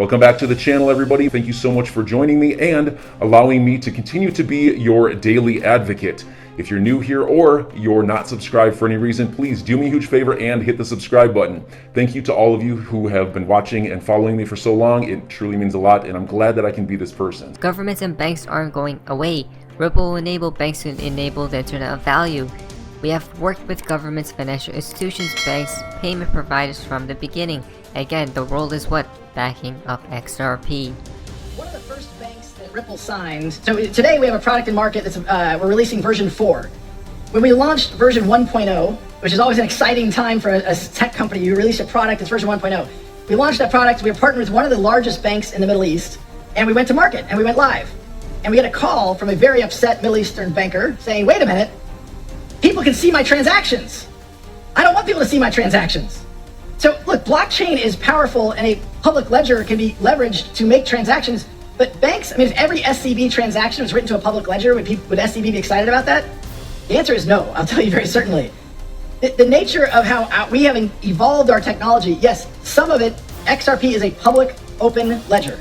Welcome back to the channel, everybody. Thank you so much for joining me and allowing me to continue to be your daily advocate. If you're new here or you're not subscribed for any reason, please do me a huge favor and hit the subscribe button. Thank you to all of you who have been watching and following me for so long. It truly means a lot, and I'm glad that I can be this person. Governments and banks aren't going away. Ripple will enable banks to enable the Internet of Value. We have worked with governments, financial institutions, banks, payment providers from the beginning. Again, the world is what? Backing up XRP. One of the first banks that Ripple signed. So today we have a product in market that's we're releasing version 4. When we launched version 1.0, which is always an exciting time for a tech company, you release a product that's version 1.0. We launched that product. We were partnered with one of the largest banks in the Middle East, and we went to market and we went live. And we had a call from a very upset Middle Eastern banker saying, "Wait a minute, people can see my transactions. I don't want people to see my transactions." So look, blockchain is powerful and a public ledger can be leveraged to make transactions, but banks, I mean, if every SCB transaction was written to a public ledger, would SCB be excited about that? The answer is no, I'll tell you very certainly. The nature of how we have evolved our technology, yes, some of it, XRP is a public open ledger.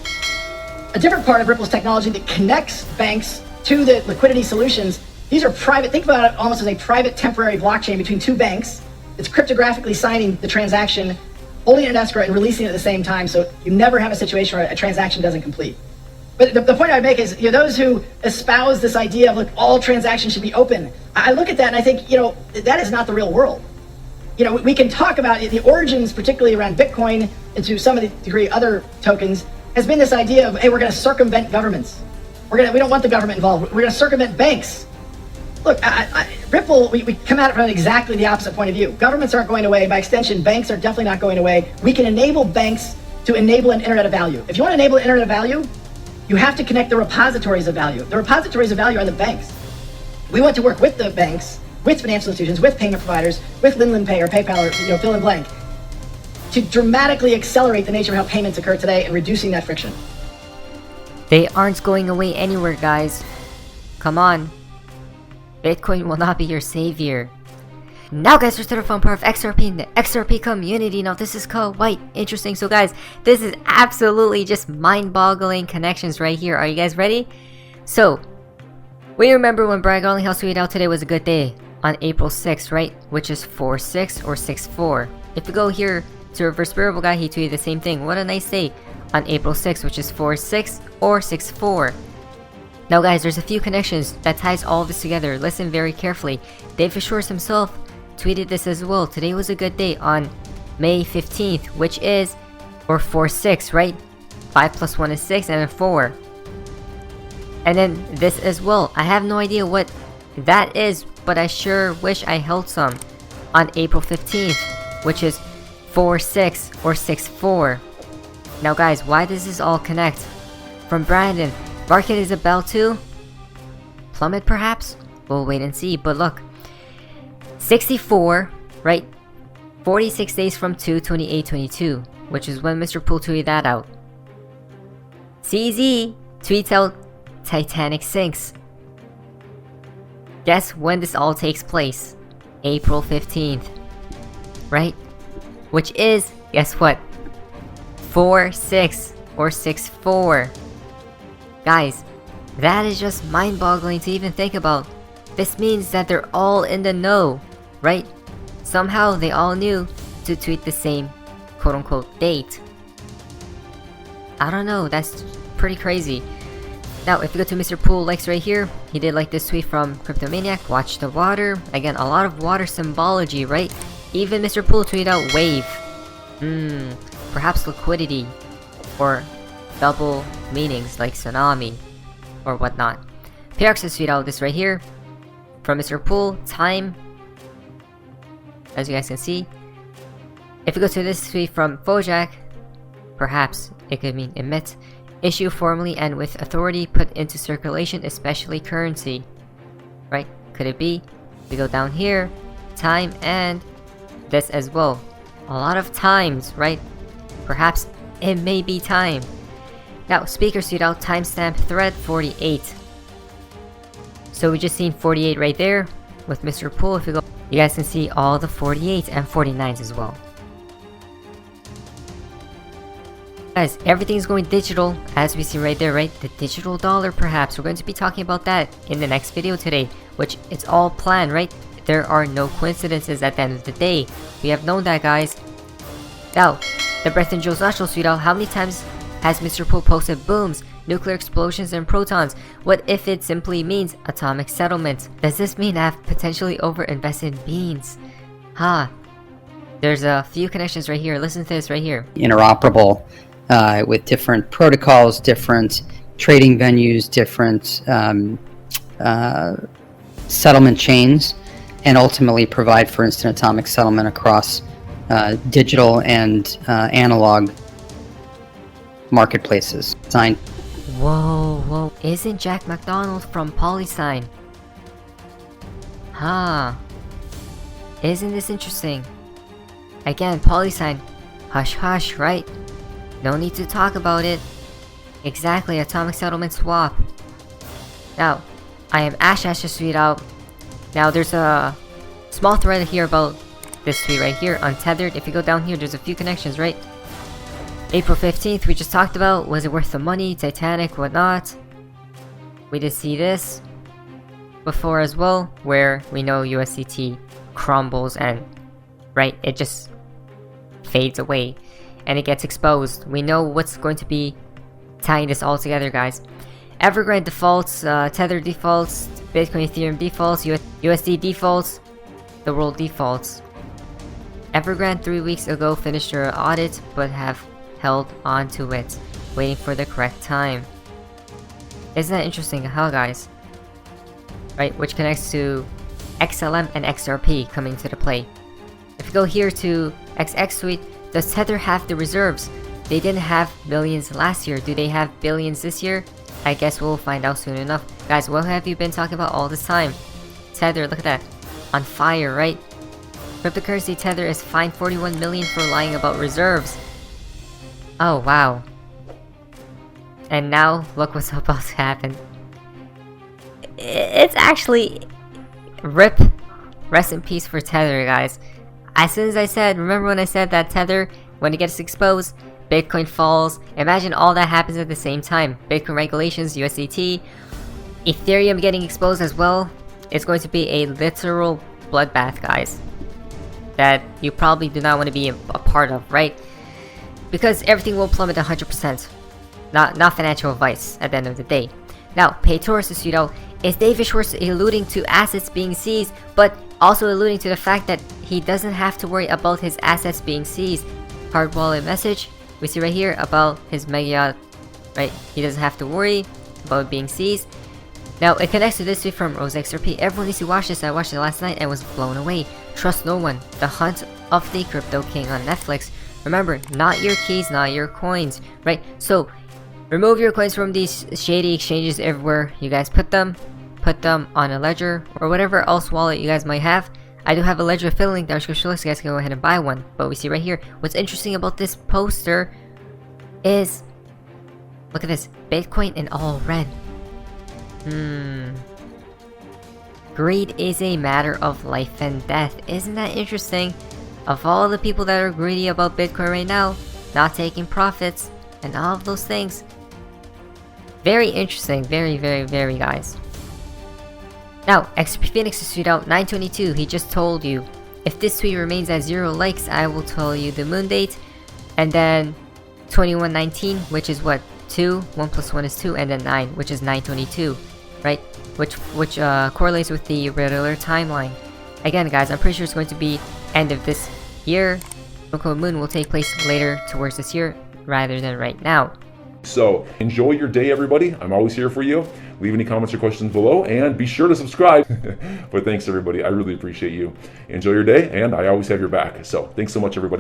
A different part of Ripple's technology that connects banks to the liquidity solutions, these are private, think about it almost as a private temporary blockchain between two banks. It's cryptographically signing the transaction, holding it in escrow and releasing it at the same time, so you never have a situation where a transaction doesn't complete. But the point I make is, those who espouse this idea of, look, all transactions should be open, I look at that and I think, that is not the real world. We can talk about the origins, particularly around Bitcoin and to some degree other tokens, has been this idea of, hey, we're going to circumvent governments. We don't want the government involved. We're going to circumvent banks. Look, Ripple, we come at it from exactly the opposite point of view. Governments aren't going away. By extension, banks are definitely not going away. We can enable banks to enable an internet of value. If you want to enable an internet of value, you have to connect the repositories of value. The repositories of value are the banks. We want to work with the banks, with financial institutions, with payment providers, with Linlen Pay or PayPal or fill in blank, to dramatically accelerate the nature of how payments occur today and reducing that friction. They aren't going away anywhere, guys. Come on. Bitcoin will not be your savior. Now guys, we're to the fun part of XRP and the XRP community. Now this is quite interesting. So guys, this is absolutely just mind-boggling connections right here. Are you guys ready? So, we remember when Brad Garlinghouse tweeted out today was a good day on April 6th, right? Which is 4-6 or 6-4. If we go here to Reverse Variable Guy, he tweeted the same thing. What a nice day on April 6th, which is 4-6 or 6-4. Now guys, there's a few connections that ties all of this together. Listen very carefully. David Shores himself tweeted this as well. Today was a good day on May 15th, which is, or 4-6, right? 5 plus 1 is 6 and a 4. And then this as well. I have no idea what that is, but I sure wish I held some on April 15th, which is 4-6 or 6-4. Now guys, why does this all connect? From Brandon, market is about to plummet perhaps? We'll wait and see, but look. 64, right? 46 days from 2/28/22, which is when Mr. Poole tweeted that out. CZ tweets out Titanic sinks. Guess when this all takes place? April 15th, right? Which is, guess what? 4-6 or 6-4. Guys, that is just mind-boggling to even think about. This means that they're all in the know, right? Somehow they all knew to tweet the same quote-unquote date. I don't know, that's pretty crazy. Now, if you go to Mr. Poole likes right here, he did like this tweet from Cryptomaniac, watch the water. Again, a lot of water symbology, right? Even Mr. Poole tweeted out wave. Perhaps liquidity, or double meanings like tsunami, or whatnot. PRX has tweeted out this right here from Mr. Poole, time, as you guys can see. If you go to this tweet from Bojack, perhaps it could mean emit, issue formally and with authority, put into circulation, especially currency, right? Could it be? We go down here, time, and this as well. A lot of times, right? Perhaps it may be time. Now, speaker tweet out timestamp thread 48. So we just seen 48 right there with Mr. Poole. If you go, you guys can see all the 48s and 49s as well. Guys, everything's going digital, as we see right there, right? The digital dollar, perhaps. We're going to be talking about that in the next video today, which it's all planned, right? There are no coincidences at the end of the day. We have known that, guys. Now, the Breath and Joe's National Suite out, how many times has Mr. Poe posted booms, nuclear explosions, and protons? What if it simply means atomic settlement? Does this mean I've potentially overinvested in beans? There's a few connections right here. Listen to this right here. Interoperable with different protocols, different trading venues, different settlement chains, and ultimately provide for instant atomic settlement across digital and analog marketplaces. Signed. Whoa. Isn't Jack McDonald from PolySign? Isn't this interesting? Again, PolySign. Hush hush, right? No need to talk about it. Exactly, atomic settlement swap. Now, I am Ash Ash's tweet out. Now, there's a small thread here about this tweet right here, untethered. If you go down here, there's a few connections, right? April 15th, we just talked about, was it worth the money, Titanic, whatnot. We did see this before as well, where we know USDT crumbles and, right, it just fades away and it gets exposed. We know what's going to be tying this all together, guys. Evergrande defaults, Tether defaults, Bitcoin Ethereum defaults, USD defaults, the world defaults. Evergrande 3 weeks ago finished their audit but have held on to it, waiting for the correct time. Isn't that interesting, huh, guys? Right, which connects to XLM and XRP coming to the play. If you go here to XX Suite, does Tether have the reserves? They didn't have millions last year. Do they have billions this year? I guess we'll find out soon enough. Guys, what have you been talking about all this time? Tether, look at that. On fire, right? Cryptocurrency Tether is fined 41 million for lying about reserves. Oh, wow. And now, look what's about to happen. It's actually... RIP. Rest in peace for Tether, guys. As soon as I said, remember when I said that Tether, when it gets exposed, Bitcoin falls. Imagine all that happens at the same time. Bitcoin regulations, USDT, Ethereum getting exposed as well. It's going to be a literal bloodbath, guys, that you probably do not want to be a part of, right? Because everything will plummet 100%. Not financial advice at the end of the day. Now, Paytorus, you know, is David Schwartz alluding to assets being seized, but also alluding to the fact that he doesn't have to worry about his assets being seized. Hard wallet message we see right here about his mega yacht, right? He doesn't have to worry about being seized. Now, it connects to this tweet from Rose XRP. Everyone needs to watch this. I watched it last night and was blown away. Trust no one. The Hunt of the Crypto King on Netflix. Remember, not your keys, not your coins, right? So, remove your coins from these shady exchanges everywhere you guys put them. Put them on a ledger or whatever else wallet you guys might have. I do have a ledger affiliate link down in the description. You guys can go ahead and buy one. But we see right here, what's interesting about this poster is, look at this, Bitcoin in all red. Greed is a matter of life and death. Isn't that interesting? Of all the people that are greedy about Bitcoin right now, not taking profits, and all of those things. Very interesting. Very, guys. Now, XRP Phoenix is tweet out 922. He just told you, if this tweet remains at 0 likes, I will tell you the moon date. And then 2119, which is what? 2, 1 plus 1 is 2, and then 9, which is 922, right? Which correlates with the regular timeline. Again, guys, I'm pretty sure it's going to be end of this year. Moon will take place later towards this year rather than right now. So enjoy your day, everybody. I'm always here for you. Leave any comments or questions below and be sure to subscribe. But thanks, everybody. I really appreciate you. Enjoy your day, and I always have your back. So thanks so much, everybody.